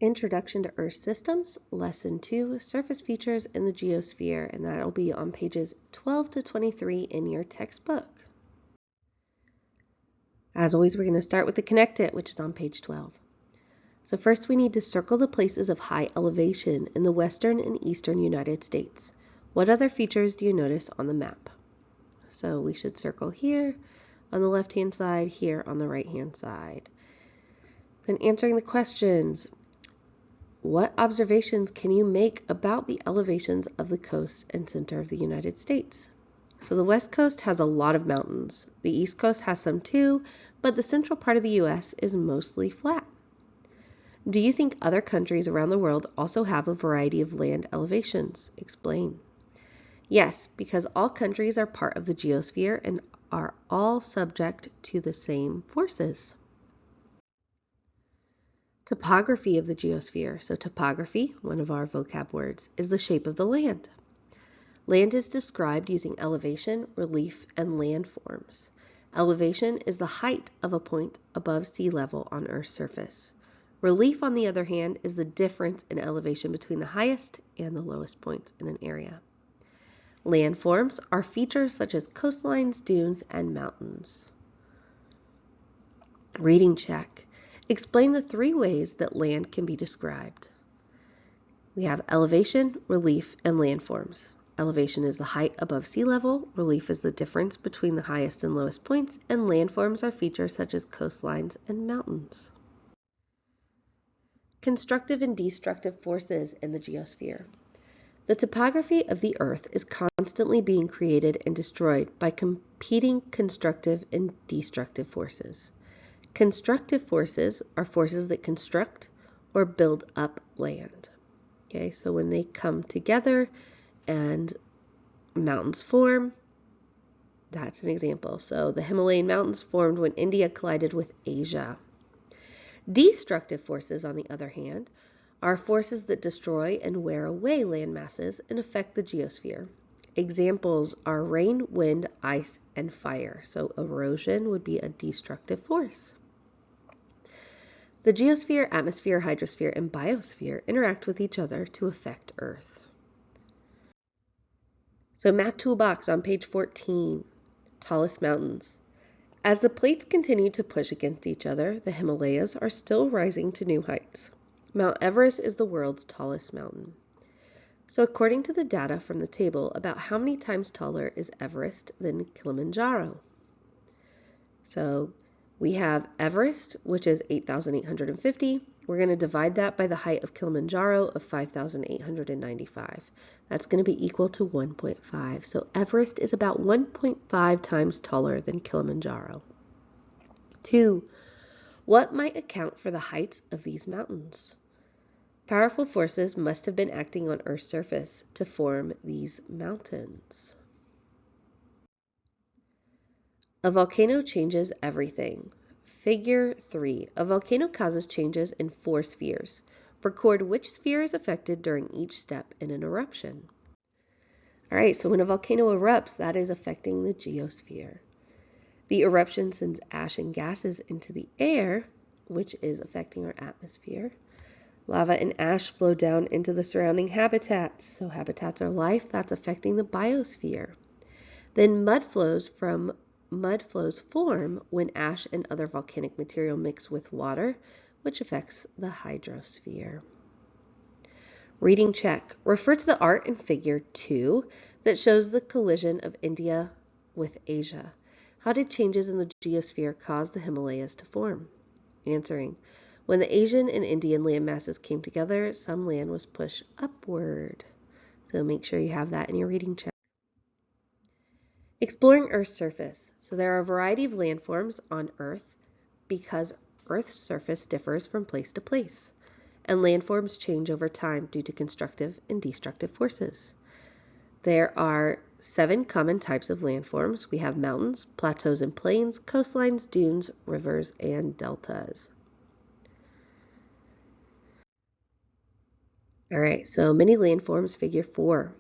Introduction to Earth Systems, Lesson 2, Surface Features in the Geosphere, and that'll be on pages 12 to 23 in your textbook. As always, we're going to start with the Connect It, which is on page 12. So first we need to circle the places of high elevation in the western and eastern United States. What other features do you notice on the map? So we should circle here on the left-hand side, here on the right-hand side. Then answering the questions, what observations can you make about the elevations of the coast and center of the United States? So the West Coast has a lot of mountains. The East Coast has some too, but the central part of the U.S. is mostly flat. Do you think other countries around the world also have a variety of land elevations? Explain. Yes, because all countries are part of the geosphere and are all subject to the same forces. Topography of the geosphere. So topography, one of our vocab words, is the shape of the land. Land is described using elevation, relief, and landforms. Elevation is the height of a point above sea level on Earth's surface. Relief, on the other hand, is the difference in elevation between the highest and the lowest points in an area. Landforms are features such as coastlines, dunes, and mountains. Reading check. Explain the 3 ways that land can be described. We have elevation, relief, and landforms. Elevation is the height above sea level, relief is the difference between the highest and lowest points, and landforms are features such as coastlines and mountains. Constructive and destructive forces in the geosphere. The topography of the Earth is constantly being created and destroyed by competing constructive and destructive forces. Constructive forces are forces that construct or build up land. Okay, so when they come together and mountains form, that's an example. So the Himalayan mountains formed when India collided with Asia. Destructive forces, on the other hand, are forces that destroy and wear away land masses and affect the geosphere. Examples are rain, wind, ice, and fire. So erosion would be a destructive force. The geosphere, atmosphere, hydrosphere, and biosphere interact with each other to affect Earth. So Math Toolbox on page 14, tallest mountains. As the plates continue to push against each other, the Himalayas are still rising to new heights. Mount Everest is the world's tallest mountain. So according to the data from the table, about how many times taller is Everest than Kilimanjaro? So we have Everest, which is 8,850. We're going to divide that by the height of Kilimanjaro of 5,895. That's going to be equal to 1.5. So Everest is about 1.5 times taller than Kilimanjaro. 2. What might account for the heights of these mountains? Powerful forces must have been acting on Earth's surface to form these mountains. A volcano changes everything. Figure 3. A volcano causes changes in 4 spheres. Record which sphere is affected during each step in an eruption. All right, so when a volcano erupts, that is affecting the geosphere. The eruption sends ash and gases into the air, which is affecting our atmosphere. Lava and ash flow down into the surrounding habitats. So habitats are life, that's affecting the biosphere. Then mud flows form when ash and other volcanic material mix with water, which affects the hydrosphere. Reading check. Refer to the art in figure 2 that shows the collision of India with Asia. How did changes in the geosphere cause the Himalayas to form? Answering. When the Asian and Indian land masses came together, some land was pushed upward. So make sure you have that in your reading check. Exploring Earth's surface. So there are a variety of landforms on Earth because Earth's surface differs from place to place, and landforms change over time due to constructive and destructive forces. There are 7 common types of landforms. We have mountains, plateaus and plains, coastlines, dunes, rivers, and deltas. All right, so many landforms, figure 4.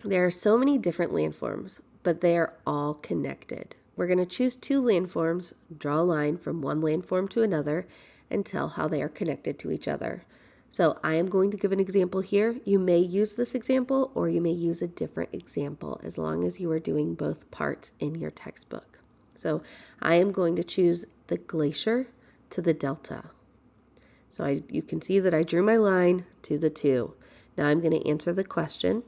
There are so many different landforms, but they are all connected. We're going to choose 2 landforms, draw a line from one landform to another, and tell how they are connected to each other. So I am going to give an example here. You may use this example or you may use a different example as long as you are doing both parts in your textbook. So I am going to choose the glacier to the delta. So you can see that I drew my line to the 2. Now I'm going to answer the question.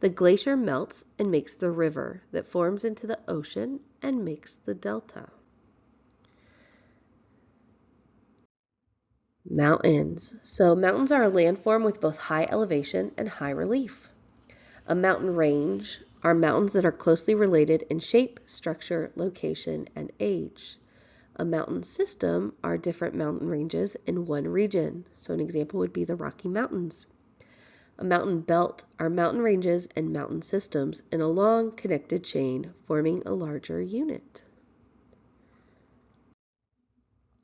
The glacier melts and makes the river that forms into the ocean and makes the delta. Mountains. So mountains are a landform with both high elevation and high relief. A mountain range are mountains that are closely related in shape, structure, location, and age. A mountain system are different mountain ranges in one region. So an example would be the Rocky Mountains. A mountain belt are mountain ranges and mountain systems in a long connected chain forming a larger unit.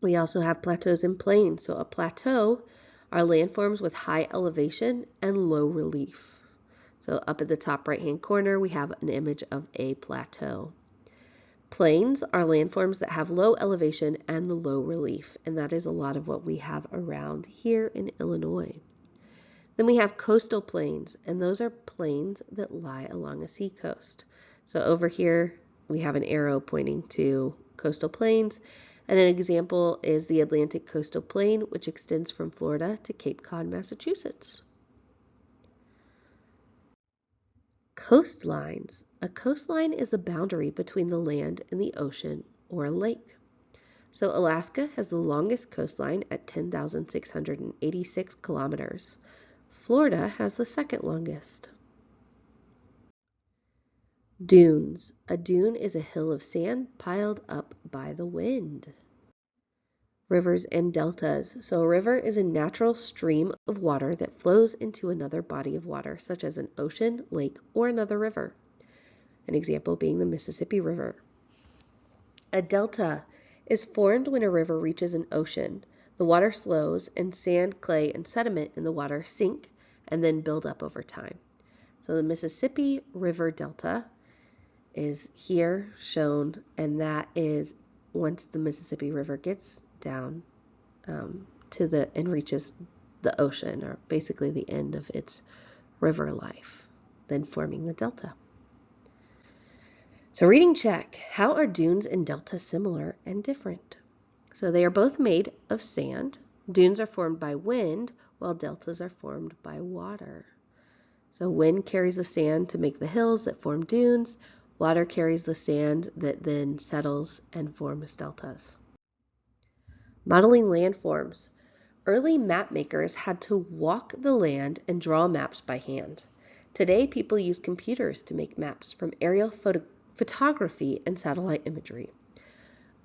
We also have plateaus and plains. So a plateau are landforms with high elevation and low relief. So up at the top right-hand corner, we have an image of a plateau. Plains are landforms that have low elevation and low relief, and that is a lot of what we have around here in Illinois. Then we have coastal plains, and those are plains that lie along a seacoast. So over here, we have an arrow pointing to coastal plains, and an example is the Atlantic Coastal Plain, which extends from Florida to Cape Cod, Massachusetts. Coastlines. A coastline is the boundary between the land and the ocean or a lake. So Alaska has the longest coastline at 10,686 kilometers. Florida has the second longest. Dunes. A dune is a hill of sand piled up by the wind. Rivers and deltas. So a river is a natural stream of water that flows into another body of water, such as an ocean, lake, or another river. An example being the Mississippi River. A delta is formed when a river reaches an ocean. The water slows and sand, clay, and sediment in the water sink and then build up over time. So the Mississippi River Delta is here shown, and that is once the Mississippi River gets down and reaches the ocean, or basically the end of its river life, then forming the delta. So reading check. How are dunes and deltas similar and different? So they are both made of sand. Dunes are formed by wind, while deltas are formed by water. So wind carries the sand to make the hills that form dunes. Water carries the sand that then settles and forms deltas. Modeling landforms. Early map makers had to walk the land and draw maps by hand. Today, people use computers to make maps from aerial photography and satellite imagery.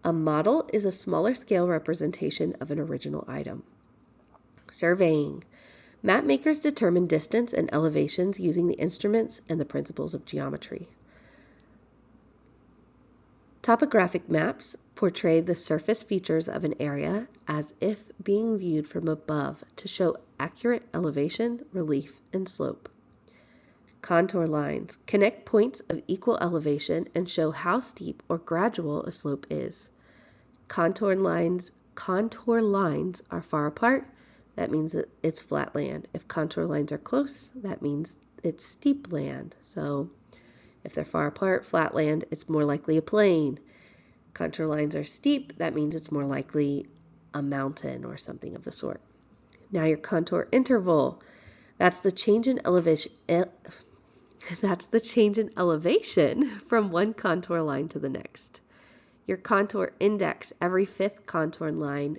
A model is a smaller scale representation of an original item. Surveying. Map makers determine distance and elevations using the instruments and the principles of geometry. Topographic maps portray the surface features of an area as if being viewed from above to show accurate elevation, relief, and slope. Contour lines connect points of equal elevation and show how steep or gradual a slope is. Contour lines are far apart. That means that it's flat land. If contour lines are close, that means it's steep land. So if they're far apart, flat land, it's more likely a plain. Contour lines are steep, that means it's more likely a mountain or something of the sort. Now your contour interval, that's the change in elevation. That's the change in elevation from one contour line to the next. Your contour index, every fifth contour line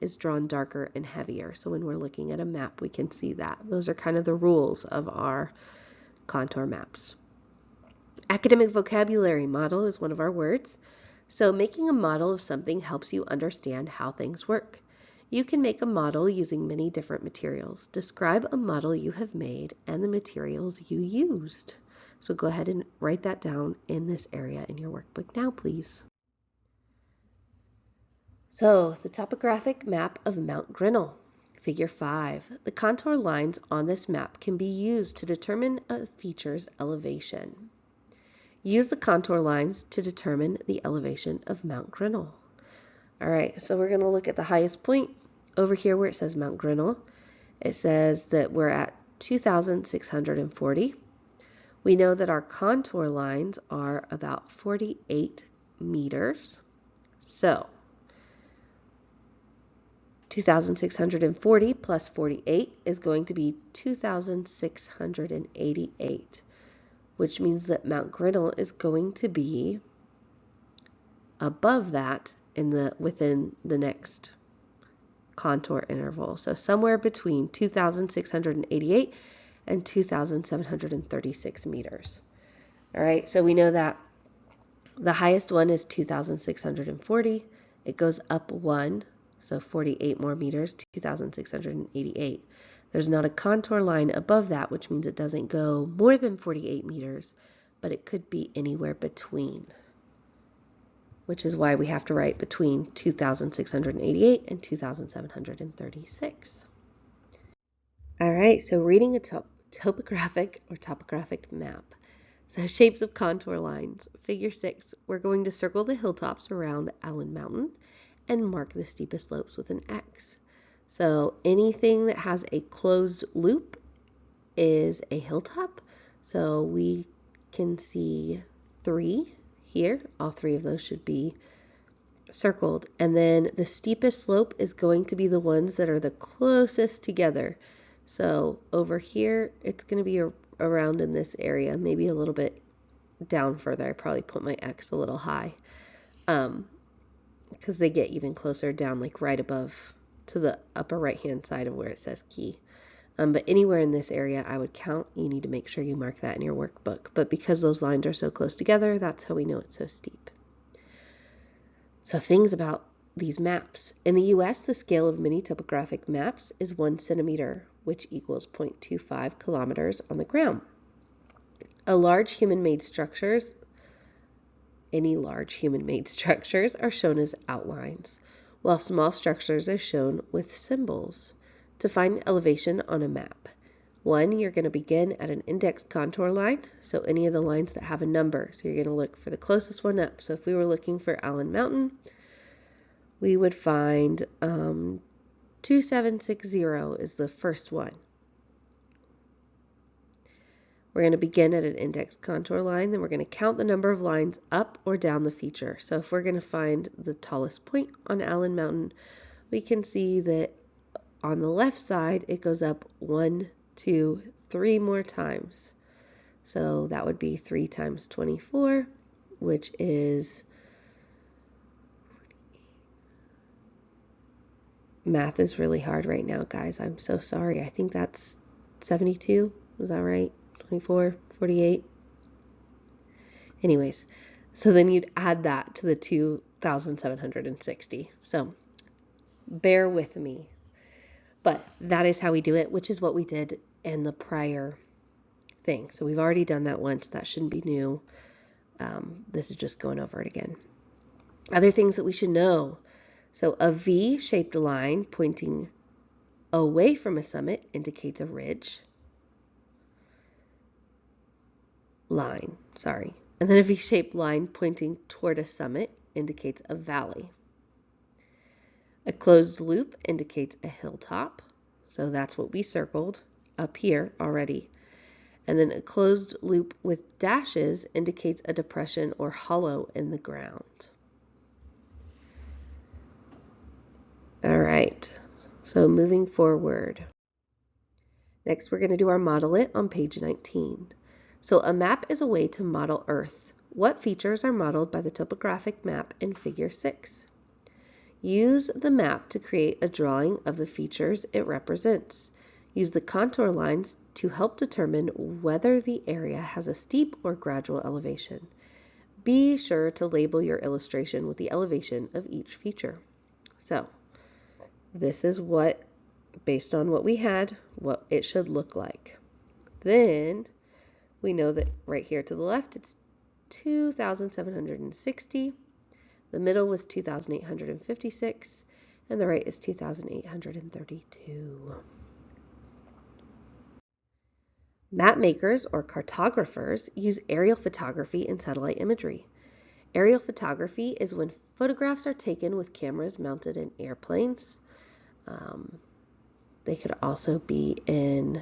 is drawn darker and heavier. So when we're looking at a map, we can see that. Those are kind of the rules of our contour maps. Academic vocabulary. Model is one of our words. So making a model of something helps you understand how things work. You can make a model using many different materials. Describe a model you have made and the materials you used. So go ahead and write that down in this area in your workbook now, please. So the topographic map of Mount Grinnell. Figure 5. The contour lines on this map can be used to determine a feature's elevation. Use the contour lines to determine the elevation of Mount Grinnell. All right, so we're going to look at the highest point over here where it says Mount Grinnell. It says that we're at 2,640. We know that our contour lines are about 48 meters. So 2,640 plus 48 is going to be 2,688, which means that Mount Grinnell is going to be above that within the next contour interval. So somewhere between 2,688 and 2,736 meters. All right, so we know that the highest one is 2,640. It goes up 1, so 48 more meters, 2,688. There's not a contour line above that, which means it doesn't go more than 48 meters, but it could be anywhere between, which is why we have to write between 2,688 and 2,736. All right, so reading a topographic map. So shapes of contour lines. Figure 6, we're going to circle the hilltops around Allen Mountain and mark the steepest slopes with an X. So anything that has a closed loop is a hilltop. So we can see 3 here. All 3 of those should be circled. And then the steepest slope is going to be the ones that are the closest together. So over here, it's going to be around in this area, maybe a little bit down further. I probably put my X a little high because they get even closer down, like right above to the upper right hand side of where it says key. But anywhere in this area I would count. You need to make sure you mark that in your workbook. But because those lines are so close together, that's how we know it's so steep. So things about these maps. In the U.S., the scale of many topographic maps is 1 centimeter, which equals 0.25 kilometers on the ground. Any large human-made structures are shown as outlines, while small structures are shown with symbols. To find elevation on a map, 1, you're going to begin at an index contour line, so any of the lines that have a number. So you're going to look for the closest one up. So if we were looking for Allen Mountain, we would find 2760 is the first one. We're going to begin at an index contour line, then we're going to count the number of lines up or down the feature. So if we're going to find the tallest point on Allen Mountain, we can see that on the left side, it goes up 1, 2, 3 more times. So that would be 3 times 24, which is, math is really hard right now, guys. I'm so sorry. I think that's 72. Is that right? 24, 48. Anyways, so then you'd add that to the 2,760. So bear with me. But that is how we do it, which is what we did in the prior thing. So we've already done that once. That shouldn't be new. This is just going over it again. Other things that we should know. So a V-shaped line pointing away from a summit indicates a ridge. And then a V-shaped line pointing toward a summit indicates a valley. A closed loop indicates a hilltop. So that's what we circled up here already. And then a closed loop with dashes indicates a depression or hollow in the ground. All right, so moving forward. Next, we're going to do our Model It on page 19. So a map is a way to model Earth. What features are modeled by the topographic map in figure 6? Use the map to create a drawing of the features it represents. Use the contour lines to help determine whether the area has a steep or gradual elevation. Be sure to label your illustration with the elevation of each feature. So, this is what, based on what we had, what it should look like. Then, we know that right here to the left, it's 2,760. The middle was 2,856, and the right is 2,832. Map makers or cartographers use aerial photography and satellite imagery. Aerial photography is when Photographs are taken with cameras mounted in airplanes. They could also be in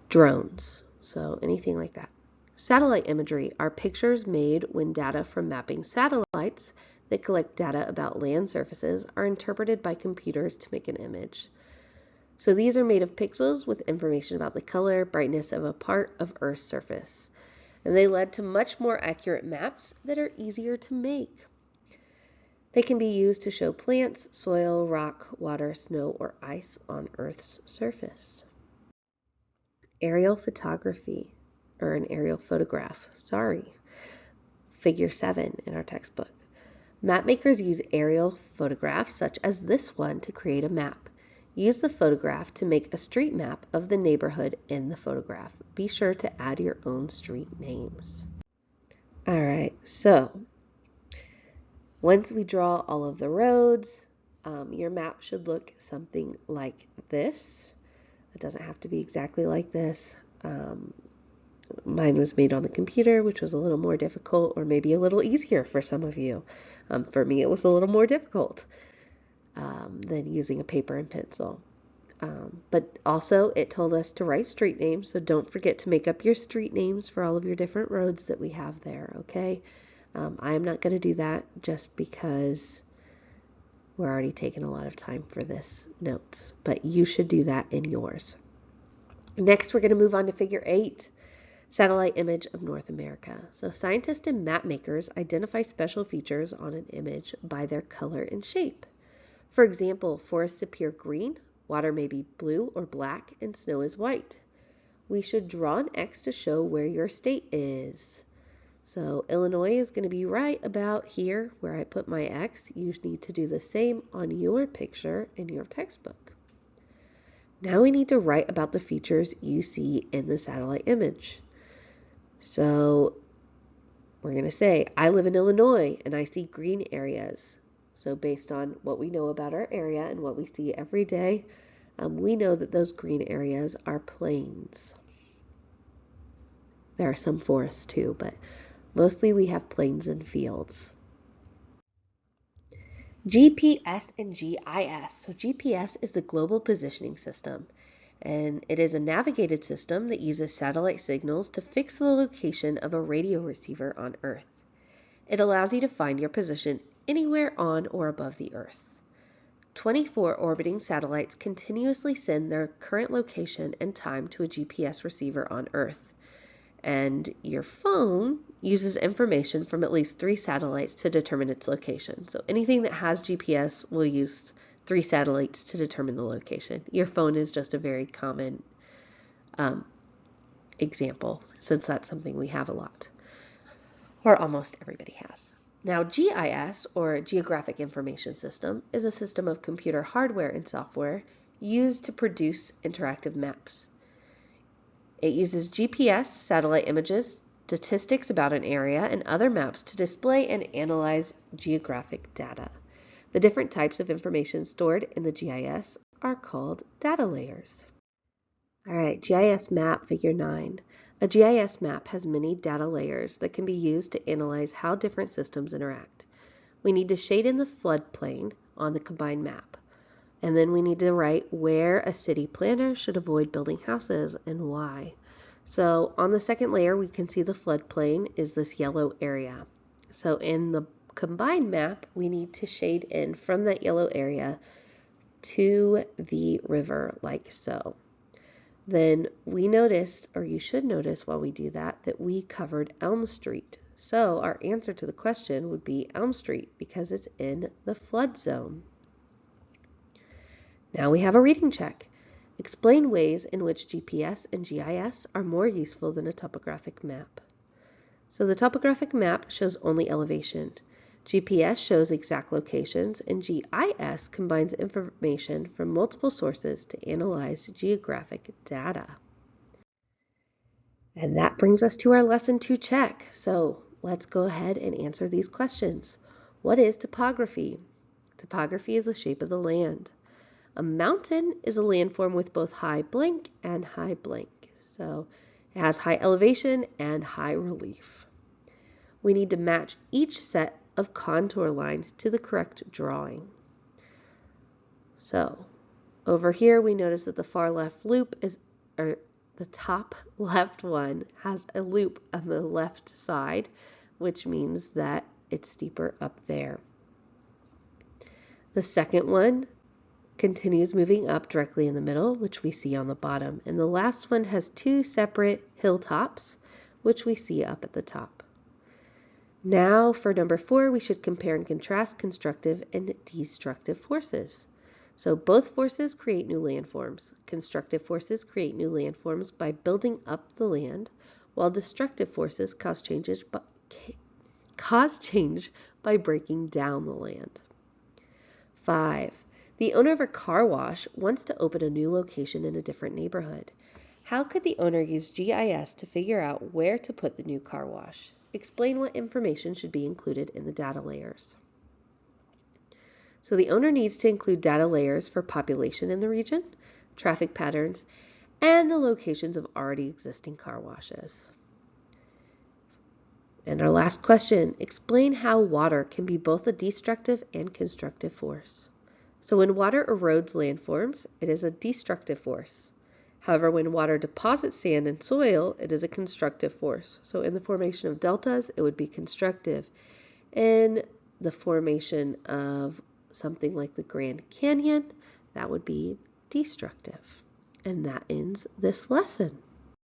drones, so anything like that. Satellite imagery are pictures made when data from mapping satellites that collect data about land surfaces are interpreted by computers to make an image. So these are made of pixels with information about the color, brightness of a part of Earth's surface. And they led to much more accurate maps that are easier to make. They can be used to show plants, soil, rock, water, snow, or ice on Earth's surface. Aerial photography, or an aerial photograph, Figure 7 in our textbook. Mapmakers use aerial photographs such as this one to create a map. Use the photograph to make a street map of the neighborhood in the photograph. Be sure to add your own street names. All right, so once we draw all of the roads, your map should look something like this. It doesn't have to be exactly like this. Mine was made on the computer, which was a little more difficult, or maybe a little easier for some of you. For me, it was a little more difficult than using a paper and pencil. But also, it told us to write street names, so don't forget to make up your street names for all of your different roads that we have there, okay? I am not going to do that just because we're already taking a lot of time for this notes, but you should do that in yours. Next, we're going to move on to Figure 8, satellite image of North America. So scientists and map makers identify special features on an image by their color and shape. For example, forests appear green, water may be blue or black, and snow is white. We should draw an X to show where your state is. So Illinois is going to be right about here where I put my X. You need to do the same on your picture in your textbook. Now we need to write about the features you see in the satellite image. So we're going to say, I live in Illinois and I see green areas. So based on what we know about our area and what we see every day, we know that those green areas are plains. There are some forests too, but mostly we have plains and fields. GPS and GIS. So GPS is the Global Positioning System, and it is a navigated system that uses satellite signals to fix the location of a radio receiver on Earth. It allows you to find your position anywhere on or above the Earth. 24 orbiting satellites continuously send their current location and time to a GPS receiver on Earth. And your phone uses information from at least 3 satellites to determine its location. So anything that has GPS will use 3 satellites to determine the location. Your phone is just a very common example, since that's something we have a lot, or almost everybody has. Now, GIS, or Geographic Information System, is a system of computer hardware and software used to produce interactive maps. It uses GPS, satellite images, statistics about an area, and other maps to display and analyze geographic data. The different types of information stored in the GIS are called data layers. All right, GIS map, Figure 9. A GIS map has many data layers that can be used to analyze how different systems interact. We need to shade in the floodplain on the combined map. And then we need to write where a city planner should avoid building houses and why. So on the second layer, we can see the floodplain is this yellow area. So in the combined map, we need to shade in from that yellow area to the river like so. Then we noticed, or you should notice while we do that we covered Elm Street. So our answer to the question would be Elm Street because it's in the flood zone. Now we have a reading check. Explain ways in which GPS and GIS are more useful than a topographic map. So the topographic map shows only elevation. GPS shows exact locations, and GIS combines information from multiple sources to analyze geographic data. And that brings us to our Lesson 2 check. So let's go ahead and answer these questions. What is topography? Topography is the shape of the land. A mountain is a landform with both high blank and high blank. So it has high elevation and high relief. we need to match each set of contour lines to the correct drawing. So over here we notice that the far left loop is, or the top left one has a loop on the left side, which means that it's steeper up there. The second one continues moving up directly in the middle, which we see on the bottom. And the last one has two separate hilltops, which we see up at the top. Now for number 4, we should compare and contrast constructive and destructive forces. So both forces create new landforms. Constructive forces create new landforms by building up the land, while destructive forces cause change by breaking down the land. 5. The owner of a car wash wants to open a new location in a different neighborhood. How could the owner use GIS to figure out where to put the new car wash? Explain what information should be included in the data layers. So the owner needs to include data layers for population in the region, traffic patterns, and the locations of already existing car washes. And our last question, explain how water can be both a destructive and constructive force. So when water erodes landforms, it is a destructive force. However, when water deposits sand and soil, it is a constructive force. So in the formation of deltas, it would be constructive. In the formation of something like the Grand Canyon, that would be destructive. And that ends this lesson.